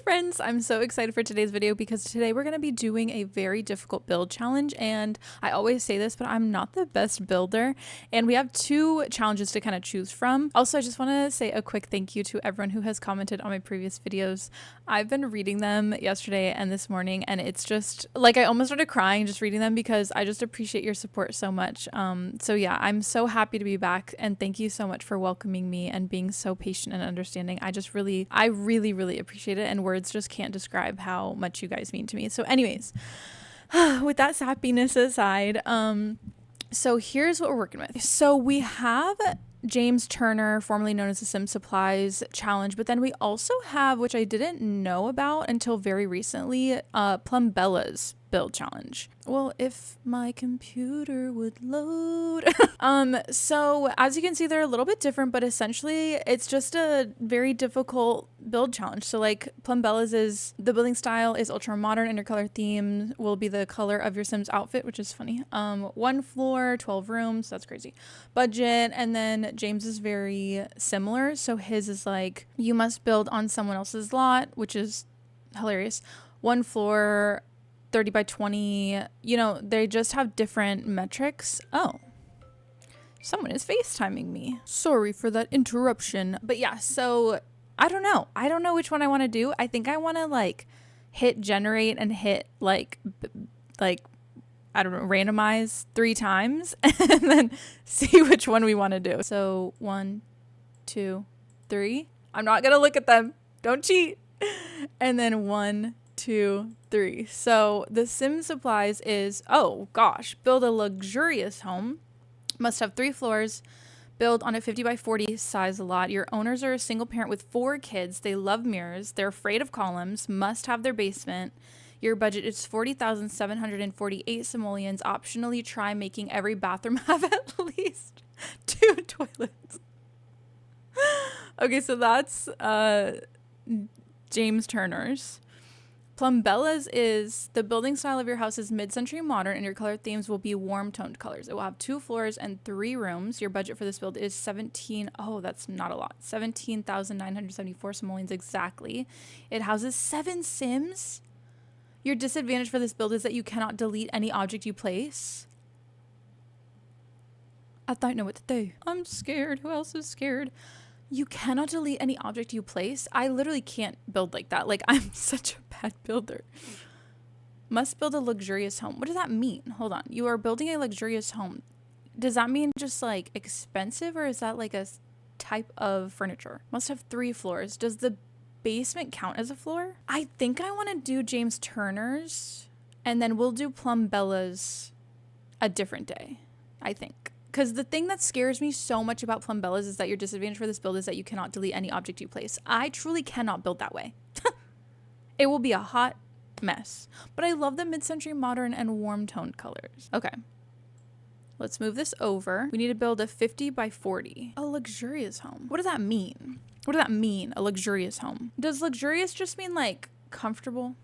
friends, I'm so excited for today's video because today we're going to be doing a very difficult build challenge, and I always say this, but I'm not the best builder, and we have two challenges to kind of choose from. Also, I just want to say a quick thank you to everyone who has commented on my previous videos. I've been reading them yesterday and this morning, and it's just like I almost started crying just reading them because I just appreciate your support so much. So yeah, I'm so happy to be back, and thank you so much for welcoming me and being so patient and understanding. I really appreciate it, and words just can't describe how much you guys mean to me. So anyways, with that happiness aside, so here's what we're working with. So we have James Turner, formerly known as the Sim Supplies challenge, but then we also have, which I didn't know about until very recently, Plumbella's build challenge. Well, if my computer would load. So as you can see, they're a little bit different, but essentially it's just a very difficult build challenge. So like Plumbella's is, the building style is ultra modern, and your color theme will be the color of your Sim's outfit, which is funny. 1 floor, 12 rooms, that's crazy. Budget. And then James is very similar. So his is like, you must build on someone else's lot, which is hilarious. 1 floor, 30 by 20, you know, they just have different metrics. Oh, someone is FaceTiming me. Sorry for that interruption. But yeah, so I don't know which one I want to do. I think I want to like hit generate and hit like I don't know, randomize 3 times and then see which one we want to do. So 1, 2, 3. I'm not gonna look at them, don't cheat. And then 1, 2, 3. So the Sim Supplies is, oh gosh, build a luxurious home, must have 3 floors, build on a 50 by 40 size lot. Your owners are a single parent with 4 kids. They love mirrors. They're afraid of columns. Must have their basement. Your budget is 40,748 simoleons. Optionally, try making every bathroom have at least 2 toilets. Okay, so that's James Turner's. Plumbella's is, the building style of your house is mid-century modern, and your color themes will be warm toned colors. It will have 2 floors and 3 rooms. Your budget for this build is 17,974 simoleons exactly. It houses 7 Sims. Your disadvantage for this build is that you cannot delete any object you place. I don't know what to do. I'm scared. Who else is scared? You cannot delete any object you place. I literally can't build like that. Like, I'm such a bad builder. Must build a luxurious home. What does that mean? Hold on. You are building a luxurious home. Does that mean just like expensive, or is that like a type of furniture? Must have 3 floors. Does the basement count as a floor? I think I want to do James Turner's, and then we'll do Plumbella's a different day, I think. Because the thing that scares me so much about Plumbella's is that your disadvantage for this build is that you cannot delete any object you place. I truly cannot build that way. It will be a hot mess. But I love the mid-century modern and warm toned colors. Okay. Let's move this over. We need to build a 50 by 40. A luxurious home. What does that mean? What does that mean, a luxurious home? Does luxurious just mean like comfortable?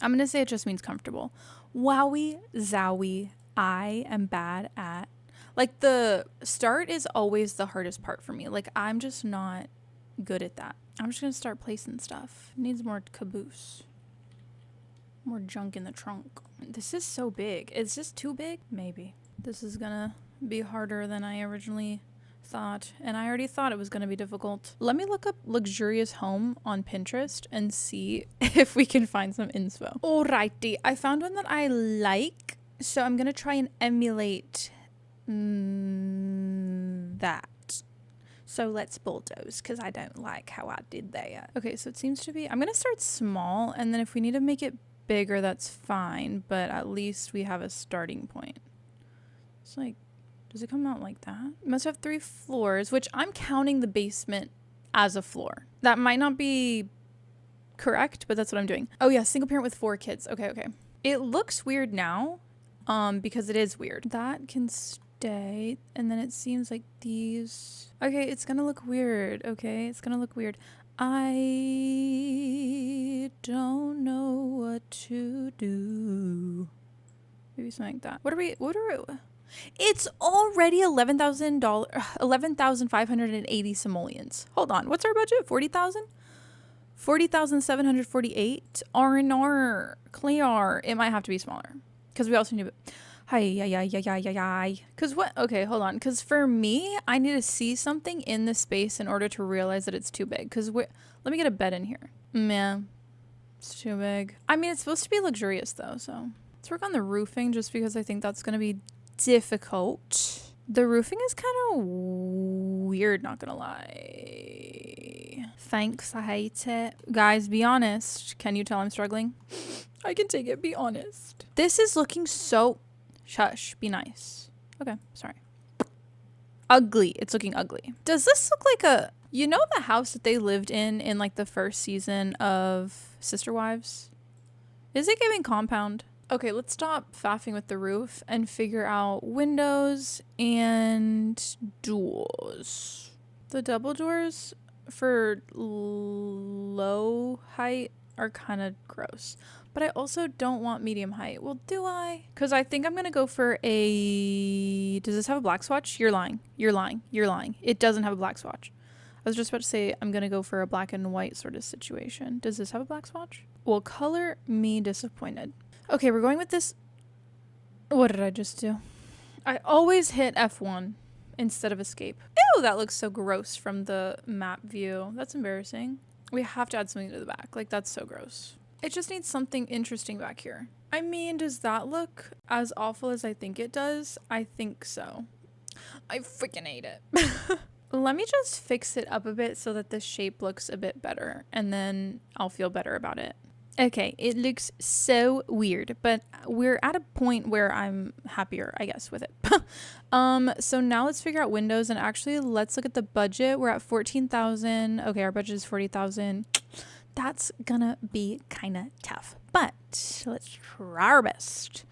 I'm going to say it just means comfortable. Wowie zowie. I am bad at, like, the start is always the hardest part for me. Like, I'm just not good at that. I'm just going to start placing stuff. It needs more caboose. More junk in the trunk. This is so big. Is this too big? Maybe. This is going to be harder than I originally thought. And I already thought it was going to be difficult. Let me look up luxurious home on Pinterest and see if we can find some inspo. Alrighty. I found one that I like. So I'm going to try and emulate that. So let's bulldoze, because I don't like how I did that. Okay, so it seems to be, I'm going to start small, and then if we need to make it bigger, that's fine, but at least we have a starting point. It's like, does it come out like that? It must have 3 floors, which I'm counting the basement as a floor. That might not be correct, but that's what I'm doing. Oh yeah, single parent with 4 kids. Okay. It looks weird now. Because it is weird. That can stay, and then it seems like these. Okay, it's gonna look weird. Okay, it's gonna look weird. I don't know what to do. Maybe something like that. What are we? It's already $11,580 simoleons. Hold on, what's our budget? 40,000? 40,748 R&R clear. It might have to be smaller because we also need because what, okay, hold on, because for me I need to see something in the space in order to realize that it's too big. Because let me get a bed in here. Man, it's too big. I mean, it's supposed to be luxurious though, so let's work on the roofing just because I think that's gonna be difficult. The roofing is kind of weird, not gonna lie. Thanks, I hate it. Guys, be honest. Can you tell I'm struggling? I can take it, be honest. This is looking so... Shush, be nice. Okay, sorry. Ugly. It's looking ugly. Does this look like a... You know the house that they lived in like the first season of Sister Wives? Is it giving compound? Okay, let's stop faffing with the roof and figure out windows and doors. The double doors for low height are kind of gross, but I also don't want medium height. Well, do I? Because I think I'm going to go for a... Does this have a black swatch? You're lying. You're lying. You're lying. It doesn't have a black swatch. I was just about to say I'm going to go for a black and white sort of situation. Does this have a black swatch? Well, color me disappointed. Okay, we're going with this. What did I just do? I always hit F1 instead of escape. Ew, that looks so gross from the map view. That's embarrassing. We have to add something to the back. Like, that's so gross. It just needs something interesting back here. I mean, does that look as awful as I think it does? I think so. I freaking hate it. Let me just fix it up a bit so that the shape looks a bit better, and then I'll feel better about it. Okay, it looks so weird, but we're at a point where I'm happier, I guess, with it. So now let's figure out windows, and actually let's look at the budget. We're at 14,000. Okay, our budget is 40,000. That's gonna be kind of tough, but let's try our best.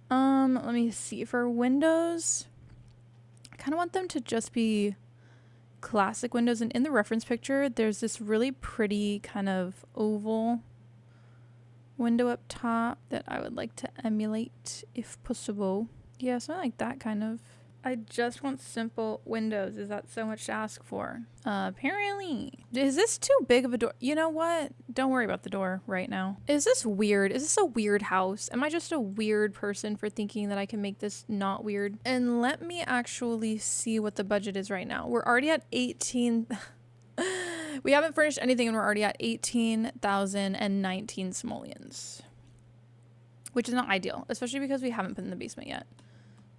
Let me see. For windows, I kind of want them to just be classic windows, and in the reference picture, there's this really pretty kind of oval window up top that I would like to emulate if possible. Yeah, something like that kind of. I just want simple windows. Is that so much to ask for? Apparently. Is this too big of a door? You know what? Don't worry about the door right now. Is this weird? Is this a weird house? Am I just a weird person for thinking that I can make this not weird? And let me actually see what the budget is right now. We're already at 18... We haven't furnished anything and we're already at 18,019 simoleons, which is not ideal, especially because we haven't put in the basement yet.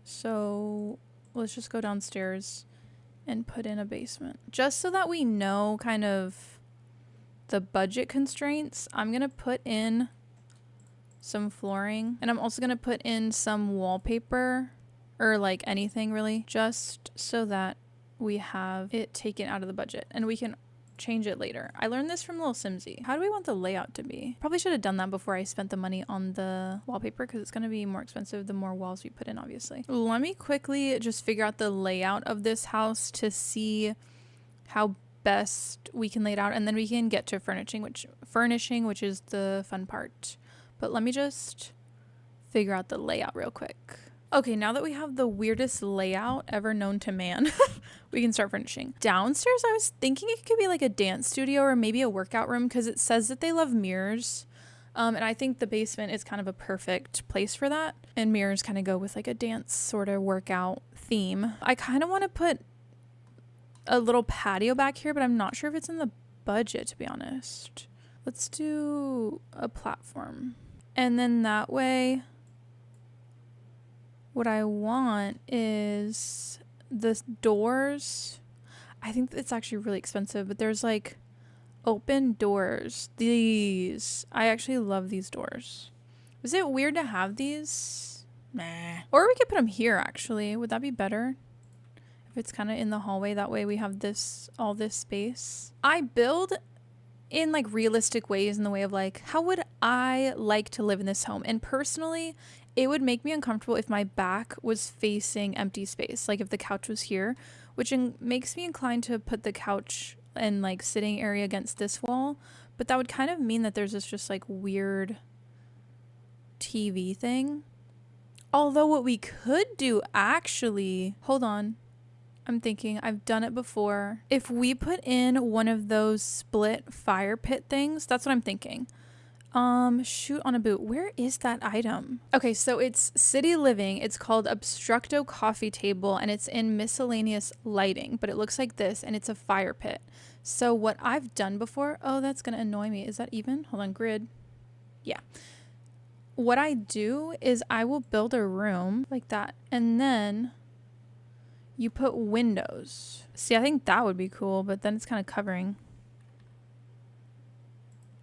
So let's just go downstairs and put in a basement just so that we know kind of the budget constraints. I'm going to put in some flooring, and I'm also going to put in some wallpaper or like anything really, just so that we have it taken out of the budget and we can change it later. I learned this from Little Simsy. How do we want the layout to be? Probably should have done that before I spent the money on the wallpaper, because it's going to be more expensive the more walls we put in, obviously. Let me quickly just figure out the layout of this house to see how best we can lay it out, and then we can get to furnishing, which is the fun part. But let me just figure out the layout real quick. Okay, now that we have the weirdest layout ever known to man, we can start furnishing. Downstairs, I was thinking it could be like a dance studio or maybe a workout room, because it says that they love mirrors. And I think the basement is kind of a perfect place for that. And mirrors kind of go with like a dance sort of workout theme. I kind of want to put a little patio back here, but I'm not sure if it's in the budget, to be honest. Let's do a platform. And then that way... What I want is the doors. I think it's actually really expensive, but there's like open doors. These. I actually love these doors. Is it weird to have these? Nah. Or we could put them here, actually. Would that be better? If it's kind of in the hallway, that way we have all this space. I build in like realistic ways in the way of like, how would I like to live in this home? And personally, it would make me uncomfortable if my back was facing empty space. Like if the couch was here, which makes me inclined to put the couch and like sitting area against this wall. But that would kind of mean that there's this just like weird TV thing. Although what we could do actually, hold on. I'm thinking I've done it before. If we put in one of those split fire pit things, that's what I'm thinking. Shoot on a boot. Where is that item? Okay, so it's City Living. It's called Obstructo Coffee Table and it's in miscellaneous lighting, but it looks like this and it's a fire pit. So what I've done before, oh, that's gonna annoy me. Is that even? Hold on, grid. Yeah. What I do is I will build a room like that and then you put windows. See, I think that would be cool, but then it's kind of covering.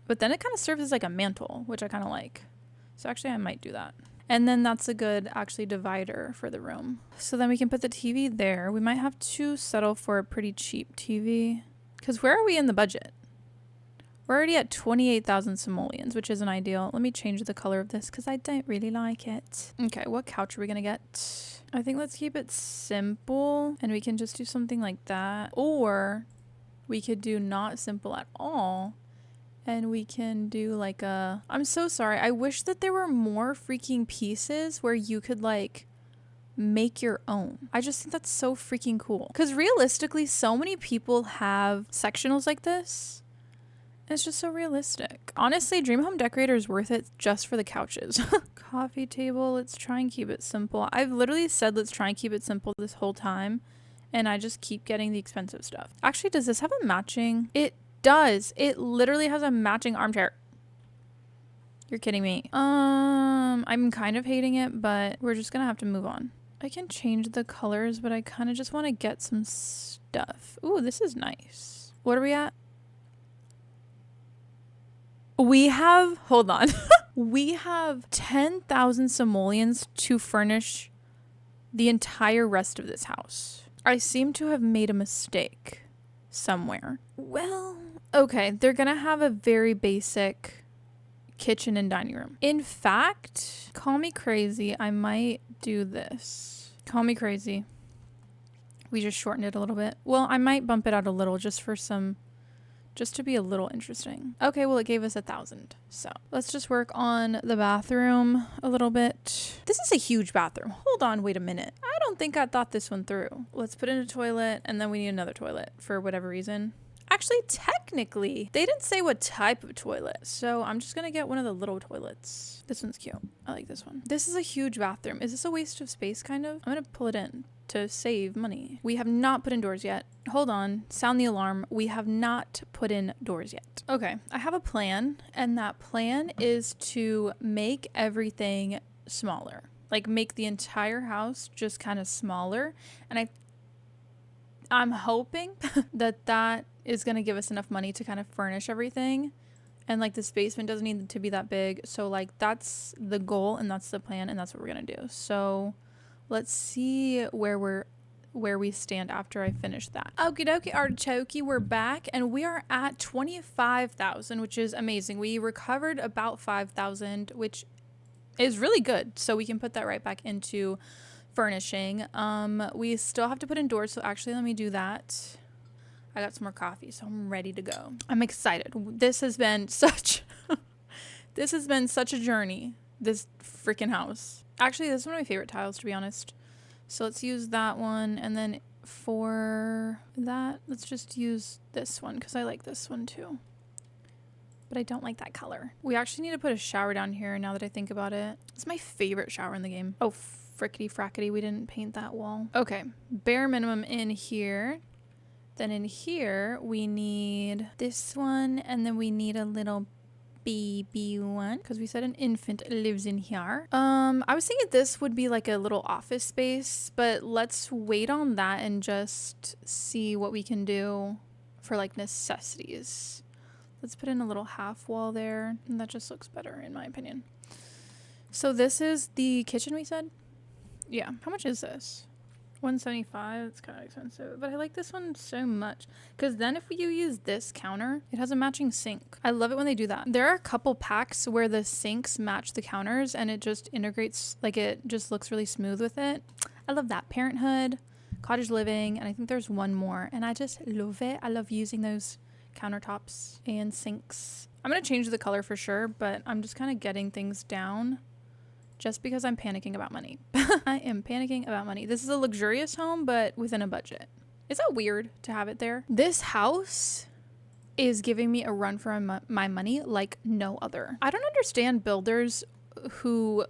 But then it kind of serves as like a mantle, which I kind of like. So actually I might do that. And then that's a good actually divider for the room. So then we can put the TV there. We might have to settle for a pretty cheap TV. Because where are we in the budget? We're already at 28,000 simoleons, which isn't ideal. Let me change the color of this because I don't really like it. Okay, what couch are we going to get? I think let's keep it simple and we can just do something like that. Or we could do not simple at all. And we can do like a... I'm so sorry. I wish that there were more freaking pieces where you could like make your own. I just think that's so freaking cool. Because realistically, so many people have sectionals like this. It's just so realistic. Honestly, Dream Home Decorator is worth it just for the couches. Coffee table. Let's try and keep it simple. I've literally said let's try and keep it simple this whole time. And I just keep getting the expensive stuff. Actually, does this have a matching? It does. It literally has a matching armchair. You're kidding me. I'm kind of hating it, but we're just gonna have to move on. I can change the colors, but I kind of just want to get some stuff. Ooh, this is nice. What are we at? We have, hold on. We have 10,000 simoleons to furnish the entire rest of this house. I seem to have made a mistake somewhere. Well, okay, they're gonna have a very basic kitchen and dining room. In fact, call me crazy, I might do this. Call me crazy. We just shortened it a little bit. Well, I might bump it out a little just to be a little interesting. Okay, well, it gave us 1,000. So let's just work on the bathroom a little bit. This is a huge bathroom. Hold on, wait a minute. I don't think I thought this one through. Let's put in a toilet and then we need another toilet for whatever reason. Actually, technically, they didn't say what type of toilet. So I'm just gonna get one of the little toilets. This one's cute. I like this one. This is a huge bathroom. Is this a waste of space, kind of? I'm gonna pull it in to save money. We have not put in doors yet. Hold on, sound the alarm. We have not put in doors yet. Okay, I have a plan, and that plan is to make everything smaller. Like make the entire house just kind of smaller. And I'm hoping that is gonna give us enough money to kind of furnish everything. And like this basement doesn't need to be that big. So like that's the goal and that's the plan and that's what we're gonna do. So let's see where we stand after I finish that. Okie dokie artichoke, we're back and we are at 25,000, which is amazing. We recovered about 5,000, which is really good. So we can put that right back into furnishing. We still have to put in doors. So actually let me do that. I got some more coffee, so I'm ready to go. I'm excited. This has been such a journey, this freaking house. Actually, this is one of my favorite tiles, to be honest. So let's use that one. And then for that, let's just use this one because I like this one too. But I don't like that color. We actually need to put a shower down here now that I think about it. It's my favorite shower in the game. Oh, frickety frackety, we didn't paint that wall. Okay, bare minimum in here. Then in here, we need this one, and then we need a little baby one, because we said an infant lives in here. I was thinking this would be like a little office space, but let's wait on that and just see what we can do for like necessities. Let's put in a little half wall there, and that just looks better in my opinion. So this is the kitchen we said? Yeah, how much is this? 175. It's kind of expensive, but I like this one so much because then if you use this counter, it has a matching sink. I love it when they do that. There are a couple packs where the sinks match the counters and it just integrates, like it just looks really smooth with it. I love that. Parenthood, Cottage Living, and I think there's one more, and I just love it. I love using those countertops and sinks. I'm gonna change the color for sure, but I'm just kind of getting things down just because I'm panicking about money. I am panicking about money. This is a luxurious home, but within a budget. Is that weird to have it there? This house is giving me a run for my money like no other. I don't understand builders who,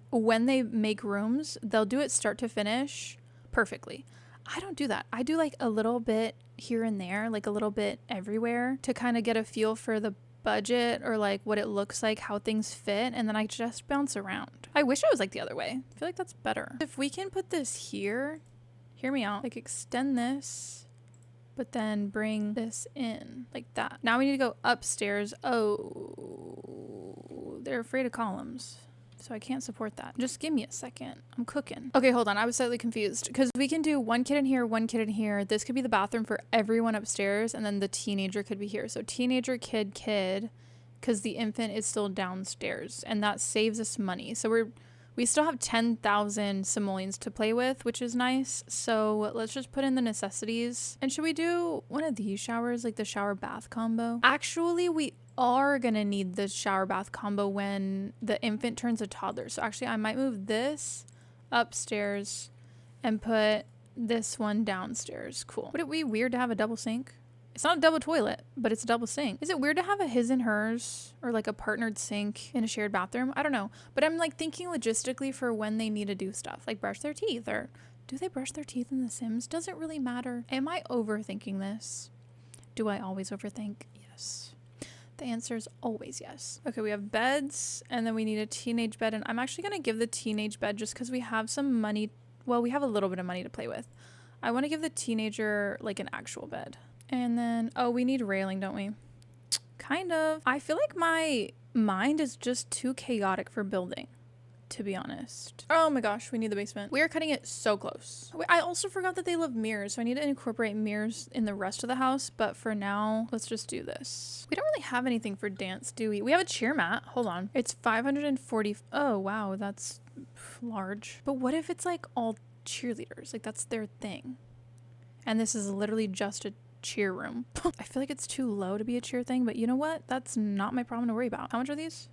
when they make rooms, they'll do it start to finish perfectly. I don't do that. I do like a little bit here and there, like a little bit everywhere to kind of get a feel for the budget or like what it looks like, how things fit, and then I just bounce around. I wish I was like the other way. I feel like that's better. If we can put this here, hear me out, like extend this, but then bring this in like that. Now we need to go upstairs. Oh, they're afraid of columns, so I can't support that. Just give me a second. I'm cooking. Okay, hold on. I was slightly confused because we can do one kid in here, one kid in here. This could be the bathroom for everyone upstairs, and then the teenager could be here. So teenager, kid, because the infant is still downstairs, and that saves us money. So we still have 10,000 simoleons to play with, which is nice. So let's just put in the necessities. And should we do one of these showers, like the shower bath combo? Actually, we are gonna need the shower bath combo when the infant turns a toddler. So actually I might move this upstairs and put this one downstairs. Cool. Would it be weird to have a double sink? It's not a double toilet, but it's a double sink. Is it weird to have a his and hers or like a partnered sink in a shared bathroom? I don't know, but I'm like thinking logistically for when they need to do stuff like brush their teeth, or do they brush their teeth in The Sims? Does it really matter? Am I overthinking this? Do I always overthink? Yes. The answer is always yes. Okay, we have beds, and then we need a teenage bed, and I'm actually going to give the teenage bed just because we have some money. Well, we have a little bit of money to play with. I want to give the teenager like an actual bed. And then, oh, we need railing, don't we? Kind of. I feel like my mind is just too chaotic for building, to be honest. Oh my gosh, we need the basement. We are cutting it so close. I also forgot that they love mirrors, so I need to incorporate mirrors in the rest of the house, but for now, let's just do this. We don't really have anything for dance, do we? We have a cheer mat. Hold on. It's 540. Oh, wow, that's large. But what if it's like all cheerleaders? Like that's their thing. And this is literally just a cheer room. I feel like it's too low to be a cheer thing, but you know what? That's not my problem to worry about. How much are these?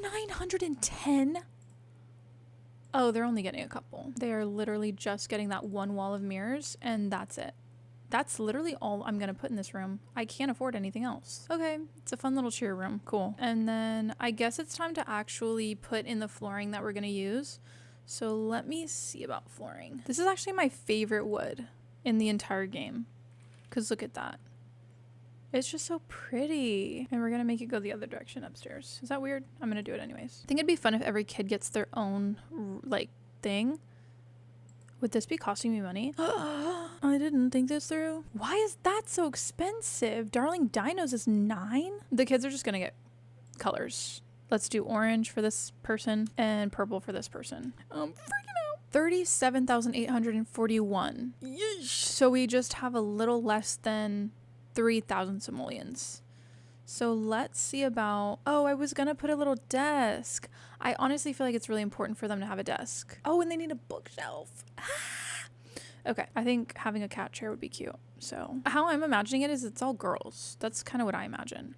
910. Oh, they're only getting a couple. They are literally just getting that one wall of mirrors, and that's it. That's literally all I'm gonna put in this room. I can't afford anything else. Okay, it's a fun little cheer room. Cool. And then I guess it's time to actually put in the flooring that we're gonna use. So let me see about flooring. This is actually my favorite wood in the entire game, because look at that. It's just so pretty. And we're gonna make it go the other direction upstairs. Is that weird? I'm gonna do it anyways. I think it'd be fun if every kid gets their own like thing. Would this be costing me money? I didn't think this through. Why is that so expensive? Darling Dinos is 9? The kids are just gonna get colors. Let's do orange for this person and purple for this person. Freaking out. 37,841. Yeesh. So we just have a little less than 3,000 simoleons. So let's see about, oh, I was gonna put a little desk. I honestly feel like it's really important for them to have a desk. Oh, and they need a bookshelf. Okay, I think having a cat chair would be cute. So how I'm imagining it is it's all girls. That's kind of what I imagine.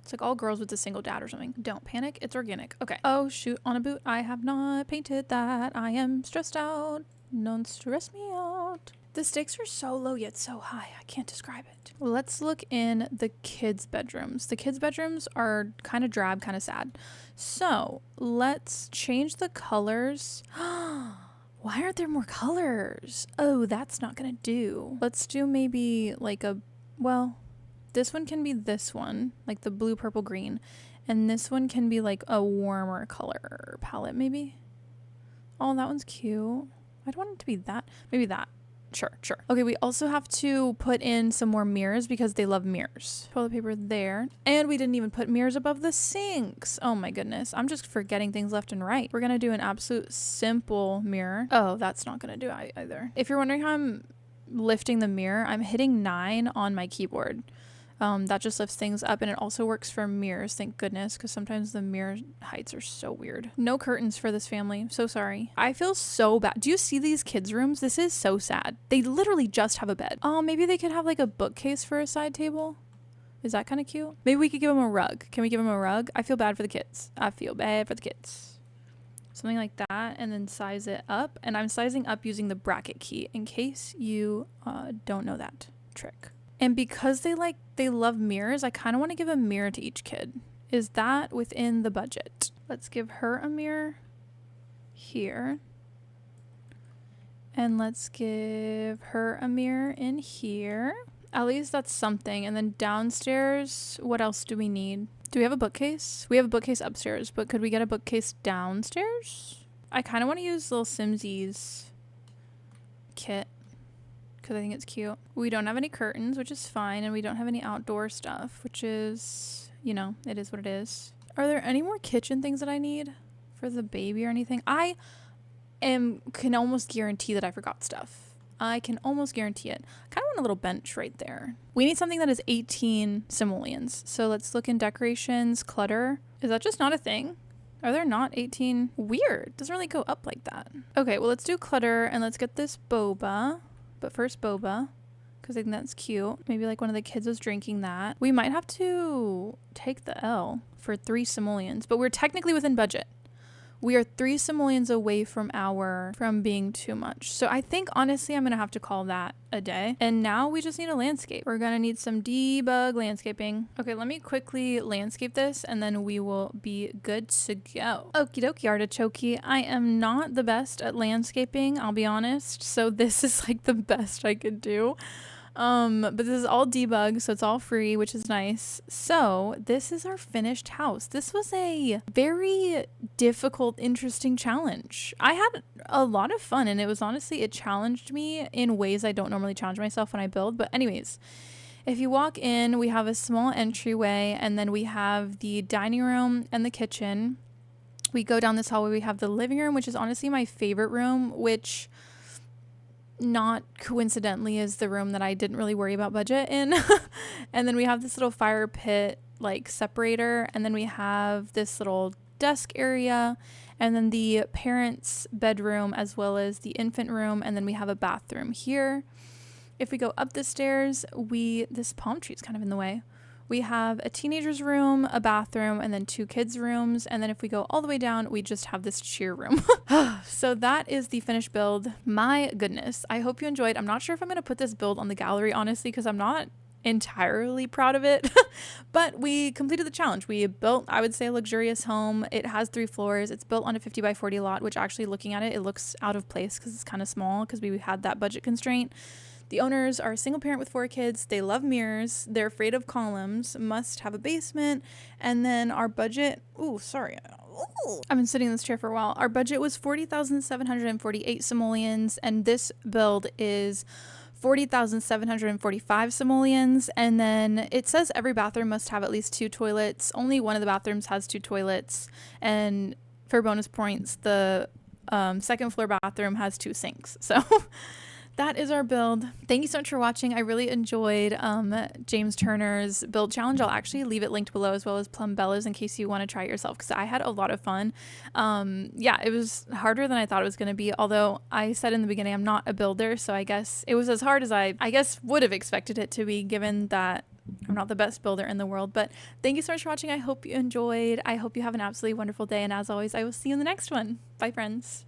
It's like all girls with a single dad or something. Don't panic, it's organic. Okay. Oh shoot, on a boot. I have not painted that. I am stressed out. Don't stress me out. The stakes are so low yet so high. I can't describe it. Let's look in the kids' bedrooms. The kids' bedrooms are kind of drab, kind of sad. So let's change the colors. Why aren't there more colors? Oh, that's not gonna do. Let's do maybe like a, well, this one can be this one, like the blue, purple, green. And this one can be like a warmer color palette, maybe. Oh, that one's cute. I don't want it to be that. Maybe that. Sure. Okay, we also have to put in some more mirrors because they love mirrors. Toilet paper there. And we didn't even put mirrors above the sinks. Oh my goodness. I'm just forgetting things left and right. We're gonna do an absolute simple mirror. Oh, that's not gonna do either. If you're wondering how I'm lifting the mirror, I'm hitting 9 on my keyboard. That just lifts things up, and it also works for mirrors, thank goodness, because sometimes the mirror heights are so weird. No curtains for this family. So sorry. I feel so bad. Do you see these kids' rooms? This is so sad. They literally just have a bed. Oh, maybe they could have like a bookcase for a side table. Is that kind of cute? Maybe we could give them a rug. Can we give them a rug? I feel bad for the kids. I feel bad for the kids. something like that, and then size it up. And I'm sizing up using the bracket key in case you don't know that trick. And because they love mirrors, I kind of want to give a mirror to each kid. Is that within the budget? Let's give her a mirror here. And let's give her a mirror in here. At least that's something. And then downstairs, what else do we need? Do we have a bookcase? We have a bookcase upstairs, but could we get a bookcase downstairs? I kind of want to use little Simsies kit because I think it's cute. We don't have any curtains, which is fine. And we don't have any outdoor stuff, which is, you know, it is what it is. Are there any more kitchen things that I need for the baby or anything? I can almost guarantee that I forgot stuff. I can almost guarantee it. I kind of want a little bench right there. We need something that is 18 simoleons. So let's look in decorations, clutter. Is that just not a thing? Are there not 18? Weird. Doesn't really go up like that. Okay, well, let's do clutter and let's get this boba. But first boba, because I think that's cute. Maybe like one of the kids was drinking that. We might have to take the L for 3 simoleons, but we're technically within budget. We are 3 simoleons away from being too much. So I think honestly I'm gonna have to call that a day. And now we just need a landscape. We're gonna need some debug landscaping. Okay, let me quickly landscape this and then we will be good to go. Okie dokie, artichoke. I am not the best at landscaping, I'll be honest. So this is like the best I could do. But this is all debug, so it's all free, which is nice. So this is our finished house. This was a very difficult, interesting challenge. I had a lot of fun, and it was honestly, it challenged me in ways I don't normally challenge myself when I build. But anyways, if you walk in, we have a small entryway, and then we have the dining room and the kitchen. We go down this hallway, we have the living room, which is honestly my favorite room, which not coincidentally is the room that I didn't really worry about budget in. And then we have this little fire pit like separator, and then we have this little desk area, and then the parents' bedroom as well as the infant room, and then we have a bathroom here. If we go up the stairs, this palm tree is kind of in the way. We have a teenager's room, a bathroom, and then 2 kids' rooms. And then if we go all the way down, we just have this cheer room. So that is the finished build. My goodness. I hope you enjoyed. I'm not sure if I'm going to put this build on the gallery, honestly, because I'm not entirely proud of it. But we completed the challenge. We built, I would say, a luxurious home. It has 3 floors. It's built on a 50 by 40 lot, which actually looking at it, it looks out of place because it's kind of small because we had that budget constraint. The owners are a single parent with 4 kids. They love mirrors. They're afraid of columns, must have a basement. And then our budget, I've been sitting in this chair for a while. Our budget was 40,748 simoleons, and this build is 40,745 simoleons. And then it says every bathroom must have at least 2 toilets. Only one of the bathrooms has 2 toilets. And for bonus points, the second floor bathroom has 2 sinks. So that is our build. Thank you so much for watching. I really enjoyed James Turner's build challenge. I'll actually leave it linked below, as well as Plumbella's, in case you want to try it yourself, because I had a lot of fun. Yeah, it was harder than I thought it was going to be, although I said in the beginning I'm not a builder, so I guess it was as hard as I guess would have expected it to be, given that I'm not the best builder in the world. But thank you so much for watching. I hope you enjoyed. I hope you have an absolutely wonderful day, and as always, I will see you in the next one. Bye, friends.